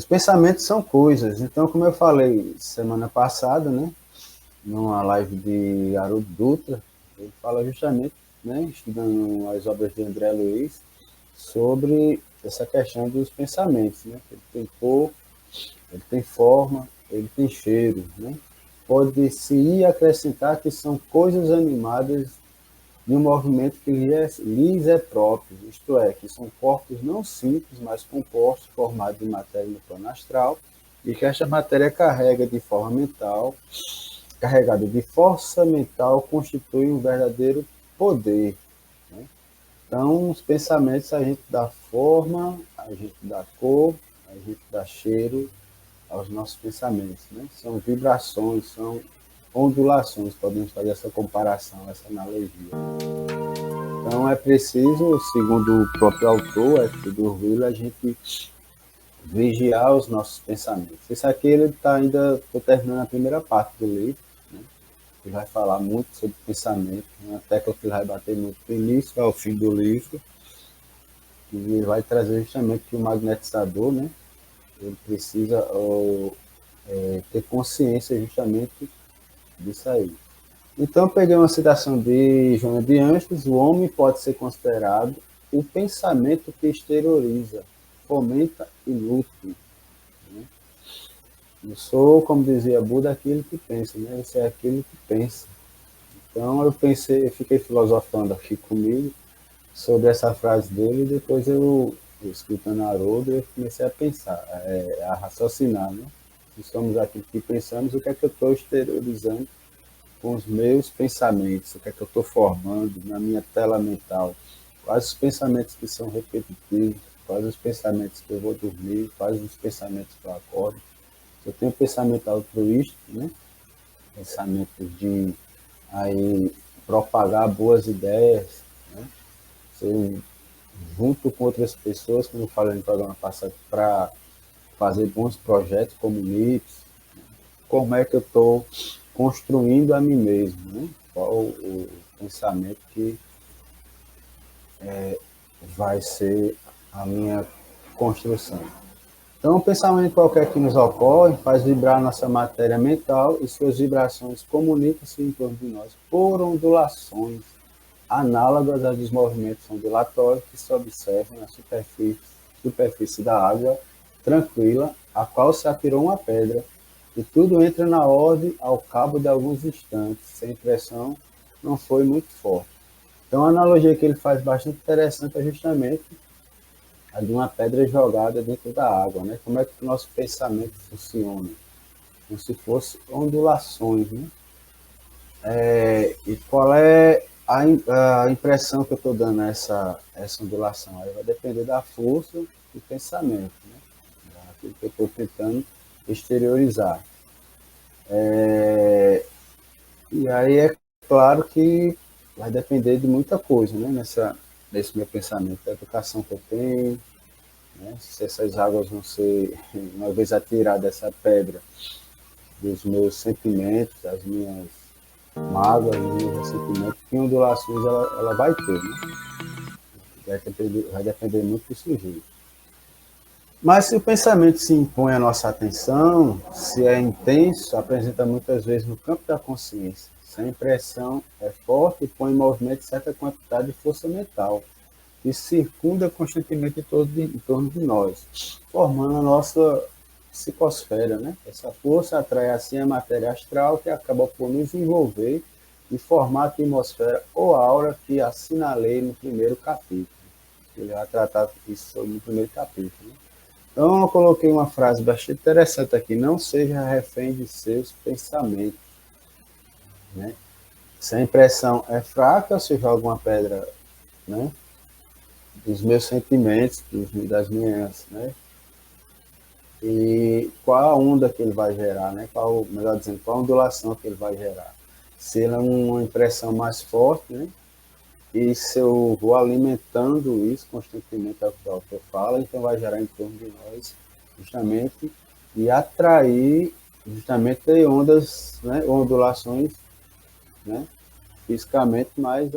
pensamentos são coisas. Então, como eu falei semana passada, né, numa live de Haroldo Dutra, ele fala justamente, né, estudando as obras de André Luiz, sobre essa questão dos pensamentos, né? Ele tem cor, ele tem forma, ele tem cheiro, né? Pode-se acrescentar que são coisas animadas de um movimento que lhes é próprio, isto é, que são corpos não simples, mas compostos, formados de matéria no plano astral, e que esta matéria carregada de força mental, constitui um verdadeiro poder. Né? Então, os pensamentos a gente dá forma, a gente dá cor, a gente dá cheiro aos nossos pensamentos. Né? São vibrações, são ondulações, podemos fazer essa comparação, essa analogia. Então, é preciso, segundo o próprio autor, Arthur Wille, a gente vigiar os nossos pensamentos. Isso aqui ele está ainda, estou terminando a primeira parte do livro, né? Ele vai falar muito sobre pensamento, uma tecla que ele vai bater muito do início ao fim do livro, e ele vai trazer justamente que o magnetizador, né, ele precisa ter consciência justamente disso aí. Então, eu peguei uma citação de Joana de Anjos: o homem pode ser considerado o pensamento que exterioriza, fomenta e nutre. Né? Eu sou, como dizia Buda, aquele que pensa, né? Você é aquele que pensa. Então, eu fiquei filosofando aqui comigo sobre essa frase dele, e depois eu escutando Haroldo, eu comecei a pensar, a raciocinar, né? Se somos aquilo que pensamos, o que é que eu estou exteriorizando com os meus pensamentos, o que é que eu estou formando na minha tela mental, quais os pensamentos que são repetitivos, quais os pensamentos que eu vou dormir, quais os pensamentos que eu acordo. Se eu tenho pensamento altruísta, né? Pensamentos de aí, propagar boas ideias, né? Se eu, junto com outras pessoas, como eu falei no programa passado, para fazer bons projetos comunitários, como é que eu estou construindo a mim mesmo, né? Qual o pensamento que vai ser a minha construção. Então, um pensamento qualquer que nos ocorre faz vibrar nossa matéria mental e suas vibrações comunicam-se em torno de nós por ondulações análogas às dos movimentos ondulatórios que se observam na superfície da água tranquila, a qual se atirou uma pedra, e tudo entra na ordem ao cabo de alguns instantes, sem pressão, não foi muito forte. Então, a analogia que ele faz bastante interessante é justamente a de uma pedra jogada dentro da água, né? Como é que o nosso pensamento funciona? Como se fosse ondulações, né? E qual é a impressão que eu estou dando a essa ondulação? Aí vai depender da força do pensamento, né? Daquilo que eu estou tentando exteriorizar. E aí é claro que vai depender de muita coisa, né? Nesse meu pensamento, da educação que eu tenho, né? Se essas águas vão ser, uma vez atirada essa pedra, dos meus sentimentos, das minhas mágoas, dos meus ressentimentos, que ondulações ela vai ter, né? Vai depender muito do sujeito. Mas se o pensamento se impõe à nossa atenção, se é intenso, apresenta muitas vezes no campo da consciência. Se a impressão é forte, põe em movimento certa quantidade de força mental, que circunda constantemente em torno de nós, formando a nossa psicosfera, né? Essa força atrai assim a matéria astral, que acaba por nos envolver e formar a atmosfera ou aura que assinalei no primeiro capítulo. Ele vai tratar isso no primeiro capítulo, né? Então, eu coloquei uma frase bastante interessante aqui: não seja refém de seus pensamentos. Né? Se a impressão é fraca, se joga uma pedra, né, dos meus sentimentos, das minhas, né, e qual a onda que ele vai gerar, né? Melhor dizendo, qual a ondulação que ele vai gerar. Se ele é uma impressão mais forte, né? E se eu vou alimentando isso constantemente, é o que eu falo, então vai gerar em torno de nós justamente e atrair justamente ondas, né, ondulações, né, fisicamente mais